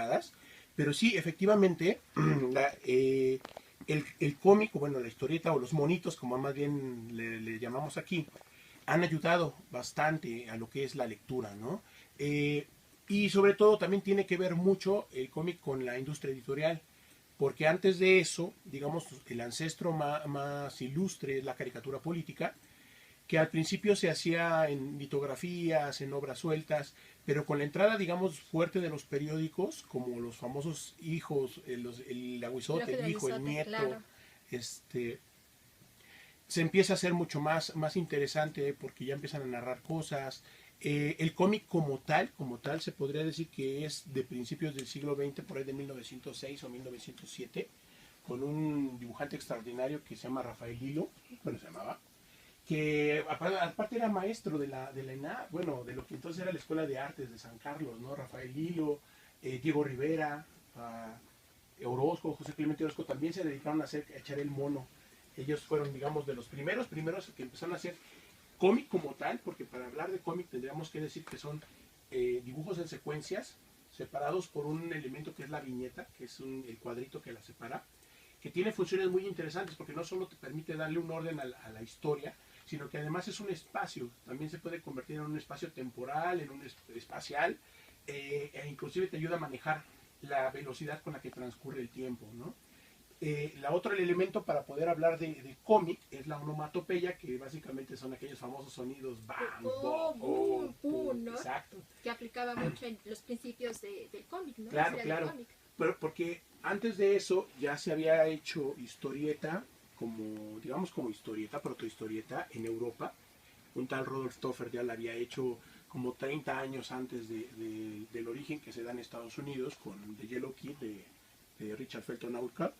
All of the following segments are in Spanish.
limitadas, pero sí, efectivamente, el cómic, bueno, la historieta o los monitos, como más bien le llamamos aquí, han ayudado bastante a lo que es la lectura, ¿no? Eh, y sobre todo también tiene que ver mucho el cómic con la industria editorial, porque antes de eso, digamos, el ancestro más ilustre es la caricatura política, que al principio se hacía en litografías, en obras sueltas, pero con la entrada, digamos, fuerte de los periódicos, como los famosos hijos, el Lo aguizote, que el de hijo, el Aguizote, nieto, claro. este, se empieza a hacer mucho más interesante porque ya empiezan a narrar cosas. El cómic como tal, se podría decir que es de principios del siglo XX, por ahí de 1906 o 1907, con un dibujante extraordinario que se llama Rafael Hilo, bueno, se llamaba, que aparte era maestro de la ENA, bueno, de lo que entonces era la Escuela de Artes de San Carlos, ¿no? Rafael Hilo, Diego Rivera, Orozco, José Clemente Orozco también se dedicaron a echar el mono. Ellos fueron, digamos, de los primeros que empezaron a hacer cómic como tal, porque para hablar de cómic tendríamos que decir que son dibujos en secuencias separados por un elemento que es la viñeta, que es el cuadrito que la separa, que tiene funciones muy interesantes porque no solo te permite darle un orden a la historia, sino que además es un espacio, también se puede convertir en un espacio temporal, en un espacial, e inclusive te ayuda a manejar la velocidad con la que transcurre el tiempo, ¿no? La otro elemento para poder hablar de cómic es la onomatopeya, que básicamente son aquellos famosos sonidos bang, bo, Oh, oh, boom, pum, boom, ¿no? exacto. Que aplicaba mucho en los principios del cómic, ¿no? La Claro, historia del claro. cómic. Pero porque antes de eso ya se había hecho historieta, como, digamos, como historieta, protohistorieta en Europa. Un tal Rodolf Toffer ya la había hecho como 30 años antes del origen que se da en Estados Unidos con The Yellow Kid de Richard Felton Outcast,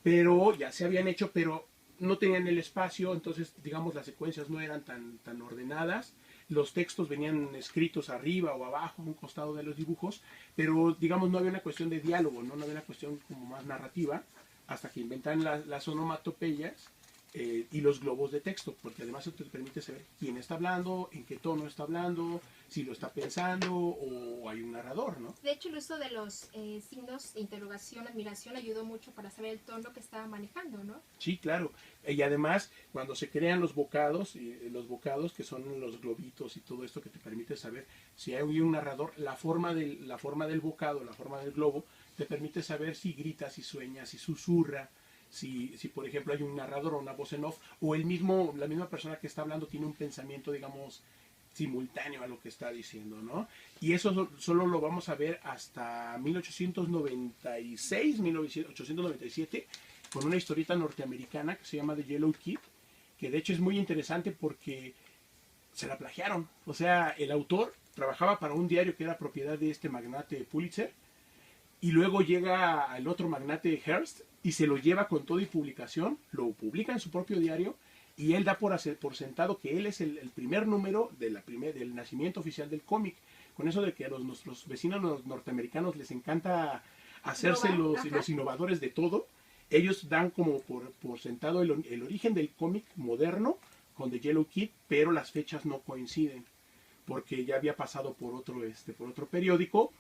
pero ya se habían hecho, pero no tenían el espacio, entonces digamos las secuencias no eran tan ordenadas, los textos venían escritos arriba o abajo, a un costado de los dibujos, pero digamos no había una cuestión de diálogo, no había una cuestión como más narrativa, hasta que inventan las onomatopeyas y los globos de texto, porque además eso te permite saber quién está hablando, en qué tono está hablando, si lo está pensando o hay un narrador, ¿no? De hecho, el uso de los signos de interrogación, admiración, ayudó mucho para saber el tono que estaba manejando, ¿no? Sí, claro. Y además, cuando se crean los bocados que son los globitos y todo esto que te permite saber si hay un narrador, la forma del bocado, la forma del globo, te permite saber si grita, si sueña, si susurra, si por ejemplo hay un narrador o una voz en off, o la misma persona que está hablando tiene un pensamiento, digamos, simultáneo a lo que está diciendo, ¿no? Y eso solo lo vamos a ver hasta 1896, 1897, con una historieta norteamericana que se llama The Yellow Kid, que de hecho es muy interesante porque se la plagiaron. O sea, el autor trabajaba para un diario que era propiedad de este magnate Pulitzer, y luego llega el otro magnate Hearst y se lo lleva con todo y publicación, lo publica en su propio diario y él da por sentado que él es el primer número del nacimiento oficial del cómic. Con eso de que a nuestros vecinos norteamericanos les encanta hacerse Nova, los ajá. innovadores de todo, ellos dan como por sentado el origen del cómic moderno con The Yellow Kid, pero las fechas no coinciden porque ya había pasado por otro periódico,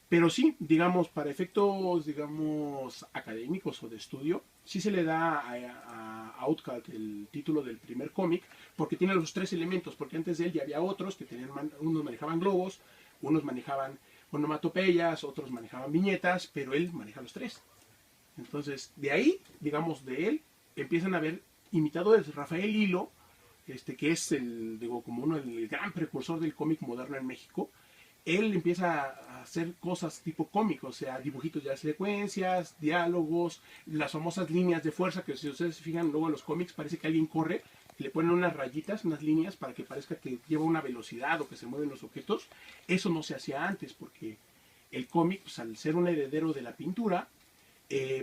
pero sí, digamos, para efectos, digamos, académicos o de estudio, sí se le da a Outcast el título del primer cómic, porque tiene los tres elementos, porque antes de él ya había otros que unos manejaban globos, unos manejaban onomatopeyas, otros manejaban viñetas, pero él maneja los tres. Entonces, de ahí, digamos, de él, empiezan a ver imitadores. Rafael Hilo, que es digo, como el gran precursor del cómic moderno en México, él empieza a hacer cosas tipo cómic, o sea, dibujitos de secuencias, diálogos, las famosas líneas de fuerza, que si ustedes se fijan luego en los cómics parece que alguien corre y le ponen unas rayitas, unas líneas para que parezca que lleva una velocidad o que se mueven los objetos. Eso no se hacía antes porque el cómic, pues, al ser un heredero de la pintura,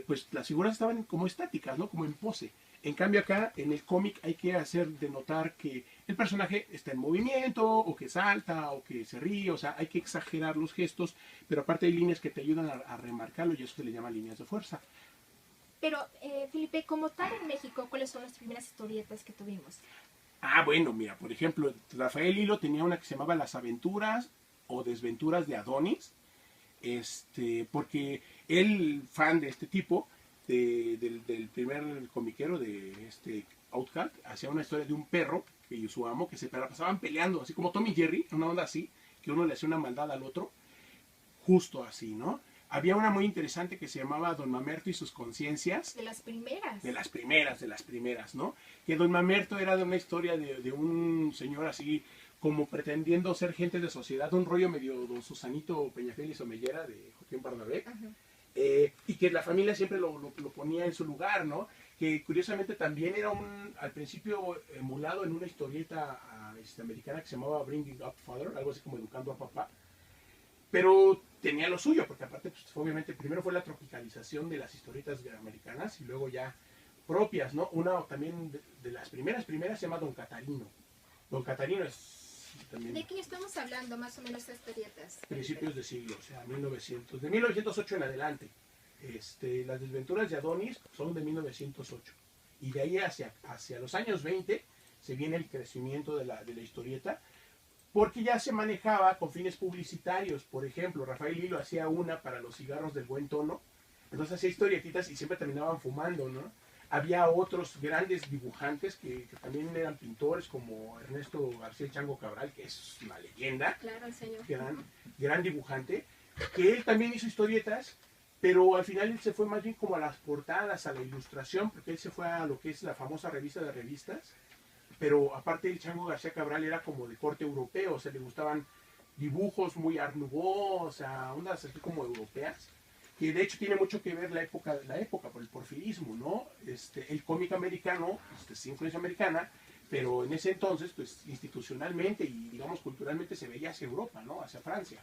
pues las figuras estaban como estáticas, ¿no? Como en pose. En cambio acá en el cómic hay que hacer denotar que el personaje está en movimiento, o que salta, o que se ríe, o sea, hay que exagerar los gestos, pero aparte hay líneas que te ayudan a remarcarlo y eso se le llama líneas de fuerza. Pero, Felipe, como tal en México, ¿cuáles son las primeras historietas que tuvimos? Ah, bueno, mira, por ejemplo, Rafael Hilo tenía una que se llamaba Las aventuras o desventuras de Adonis, porque él, fan de este tipo, del primer comiquero de Outcast, hacía una historia de un perro y su amo que se pasaban peleando, así como Tom y Jerry, una onda así, que uno le hacía una maldad al otro, justo así, ¿no? Había una muy interesante que se llamaba Don Mamerto y sus conciencias. De las primeras. De las primeras, ¿no? Que Don Mamerto era de una historia de un señor así como pretendiendo ser gente de sociedad, un rollo medio Don Susanito Peñafiel y Somellera de Joaquín Bernabé, y que la familia siempre lo ponía en su lugar, ¿no? Que curiosamente también era al principio emulado en una historieta americana que se llamaba Bringing Up Father, algo así como Educando a Papá, pero tenía lo suyo, porque aparte, pues, obviamente, primero fue la tropicalización de las historietas americanas y luego ya propias, ¿no? Una también de las primeras se llama Don Catarino. Don Catarino es también... ¿De qué estamos hablando más o menos estas historietas? Principios de siglo, o sea, de 1908 en adelante. Las desventuras de Adonis son de 1908. Y de ahí hacia los años 20 se viene el crecimiento de la historieta, porque ya se manejaba con fines publicitarios. Por ejemplo, Rafael Lilo hacía una para los cigarros del buen tono, entonces hacía historietitas y siempre terminaban fumando, ¿no? Había otros grandes dibujantes que también eran pintores, como Ernesto García el Chango Cabral, que es una leyenda, claro, el señor. Gran dibujante, que él también hizo historietas, pero al final él se fue más bien como a las portadas, a la ilustración, porque él se fue a lo que es la famosa revista de revistas. Pero aparte el Chango García Cabral era como de corte europeo, o sea, le gustaban dibujos muy Art Nouveau, o sea, ondas así como europeas, que de hecho tiene mucho que ver la época por el porfirismo, ¿no? El cómic americano, es influencia americana, pero en ese entonces, pues institucionalmente y digamos culturalmente se veía hacia Europa, ¿no? Hacia Francia.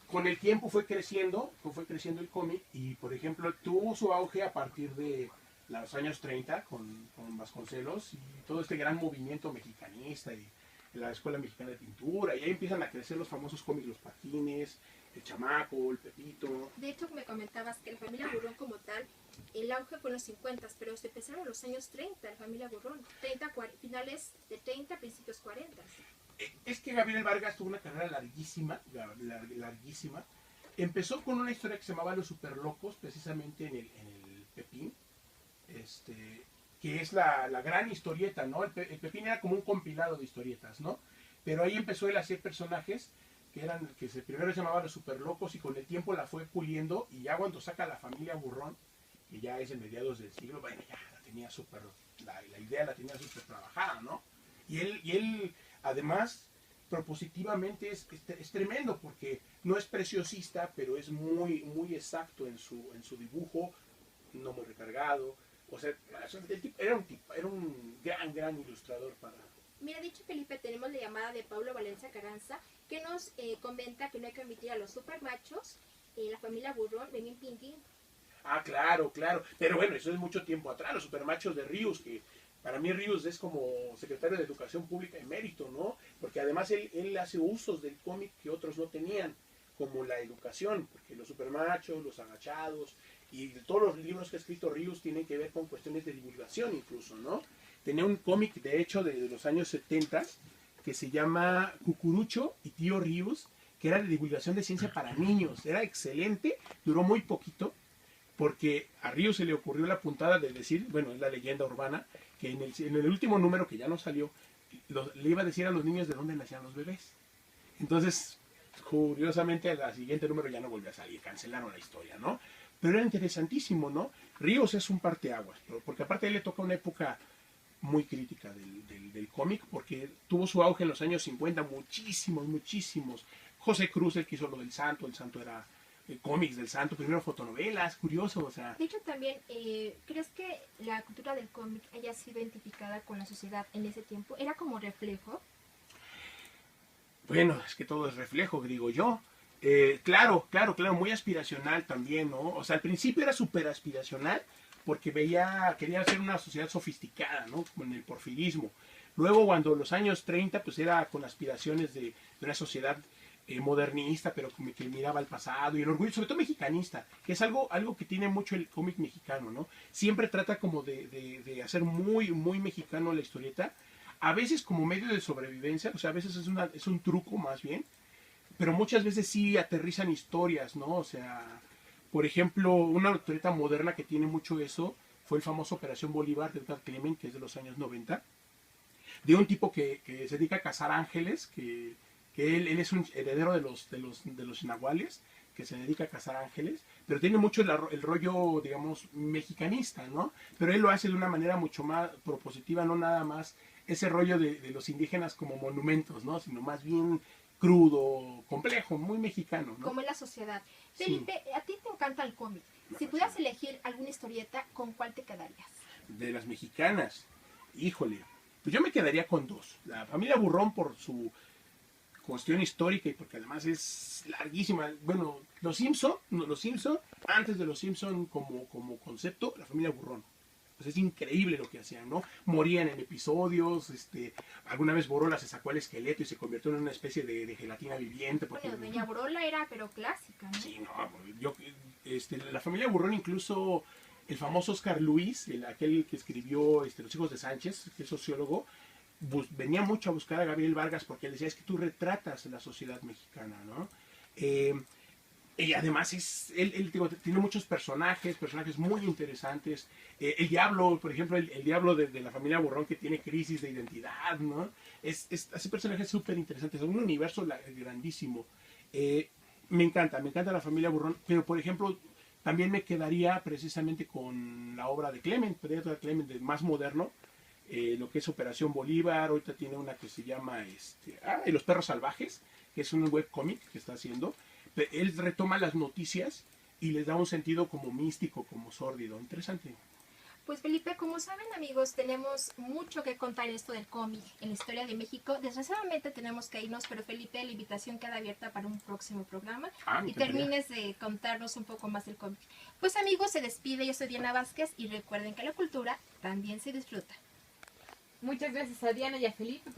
Con el tiempo fue creciendo el cómic y, por ejemplo, tuvo su auge a partir de los años 30 con Vasconcelos y todo este gran movimiento mexicanista y la Escuela Mexicana de Pintura, y ahí empiezan a crecer los famosos cómics, los Patines, el Chamaco, el Pepito. De hecho, me comentabas que la familia Burrón como tal, el auge fue en los 50, pero se empezaron en los años 30, la familia Burrón, finales de 30, principios 40. Es que Gabriel Vargas tuvo una carrera larguísima. Empezó con una historia que se llamaba Los Superlocos, precisamente en el Pepín, que es la gran historieta, ¿no? El Pepín era como un compilado de historietas, ¿no? Pero ahí empezó él a hacer personajes que primero se llamaban Los Superlocos y con el tiempo la fue puliendo, y ya cuando saca La Familia Burrón, que ya es en mediados del siglo, bueno, ya la tenía la idea la tenía súper trabajada, ¿no? Y él además, propositivamente es tremendo, porque no es preciosista, pero es muy, muy exacto en su dibujo, no muy recargado. O sea, el tipo era un gran ilustrador para... Mira, dicho Felipe, tenemos la llamada de Pablo Valencia Carranza, que nos comenta que no hay que omitir a los supermachos, la familia Burrón, Benny Pinky. Ah, claro. Pero bueno, eso es mucho tiempo atrás, los supermachos de Ríos, que para mí Ríos es como secretario de Educación Pública emérito, ¿no? Porque además él hace usos del cómic que otros no tenían, como la educación, porque los supermachos, los agachados, y todos los libros que ha escrito Ríos tienen que ver con cuestiones de divulgación incluso, ¿no? Tenía un cómic, de hecho, de los años 70, que se llama Cucurucho y Tío Ríos, que era de divulgación de ciencia para niños. Era excelente, duró muy poquito, porque a Ríos se le ocurrió la puntada de decir, bueno, es la leyenda urbana, que en el último número, que ya no salió, le iba a decir a los niños de dónde nacían los bebés. Entonces, curiosamente, al siguiente número ya no volvió a salir, cancelaron la historia, ¿no? Pero era interesantísimo, ¿no? Ríos es un parteaguas, porque aparte a él le toca una época muy crítica del cómic, porque tuvo su auge en los años 50, muchísimos. José Cruz, el que hizo lo del Santo, el Santo era cómics del Santo, primero fotonovelas, curioso, o sea... De hecho, también, ¿crees que la cultura del cómic haya sido identificada con la sociedad en ese tiempo? ¿Era como reflejo? Bueno, es que todo es reflejo, digo yo. Claro, muy aspiracional también, ¿no? O sea, al principio era súper aspiracional porque quería ser una sociedad sofisticada, ¿no? Con el porfirismo. Luego, cuando los años 30, pues era con aspiraciones de una sociedad modernista, pero que miraba al pasado y el orgullo, sobre todo mexicanista, que es algo que tiene mucho el cómic mexicano, ¿no? Siempre trata como de hacer muy, muy mexicano la historieta, a veces como medio de sobrevivencia, o sea, a veces es un truco más bien, pero muchas veces sí aterrizan historias, ¿no? O sea, por ejemplo, una historieta moderna que tiene mucho eso fue el famoso Operación Bolívar de Edgar Clement, que es de los años 90, de un tipo que se dedica a cazar ángeles, que él es un heredero de los nahuales, que se dedica a cazar ángeles, pero tiene mucho el rollo, digamos, mexicanista, ¿no? Pero él lo hace de una manera mucho más propositiva, no nada más ese rollo de los indígenas como monumentos, ¿no? Sino más bien crudo, complejo, muy mexicano, ¿no? Como en la sociedad. Sí. Felipe, a ti te encanta el cómic. Si pudieras elegir alguna historieta, ¿con cuál te quedarías? De las mexicanas, híjole, pues yo me quedaría con dos. La familia Burrón por su cuestión histórica y porque además es larguísima. Bueno, los Simpson, antes de los Simpson como concepto, la familia Burrón. Pues es increíble lo que hacían, ¿no? Morían en episodios, alguna vez Borola se sacó el esqueleto y se convirtió en una especie de gelatina viviente. Porque, Bueno, Doña Borola era, pero clásica, ¿no? Sí, no, la familia Burrón, incluso el famoso Oscar Luis, aquel que escribió Los hijos de Sánchez, que es sociólogo, venía mucho a buscar a Gabriel Vargas porque él decía, es que tú retratas la sociedad mexicana, ¿no? Y además él tiene muchos personajes muy interesantes. El diablo, por ejemplo, el diablo de la familia Burrón que tiene crisis de identidad, ¿no? Hace personajes súper interesantes, es un universo grandísimo. Me encanta la familia Burrón, pero por ejemplo, también me quedaría precisamente con la obra de Clement, de más moderno, lo que es Operación Bolívar. Ahorita tiene una que se llama Los perros salvajes, que es un webcómic que está haciendo. Él retoma las noticias y les da un sentido como místico, como sórdido. Interesante. Pues Felipe, como saben amigos, tenemos mucho que contar en esto del cómic, en la historia de México. Desgraciadamente tenemos que irnos, pero Felipe, la invitación queda abierta para un próximo programa y termines de contarnos un poco más del cómic. Pues amigos, se despide, yo soy Diana Vázquez y recuerden que la cultura también se disfruta. Muchas gracias a Diana y a Felipe.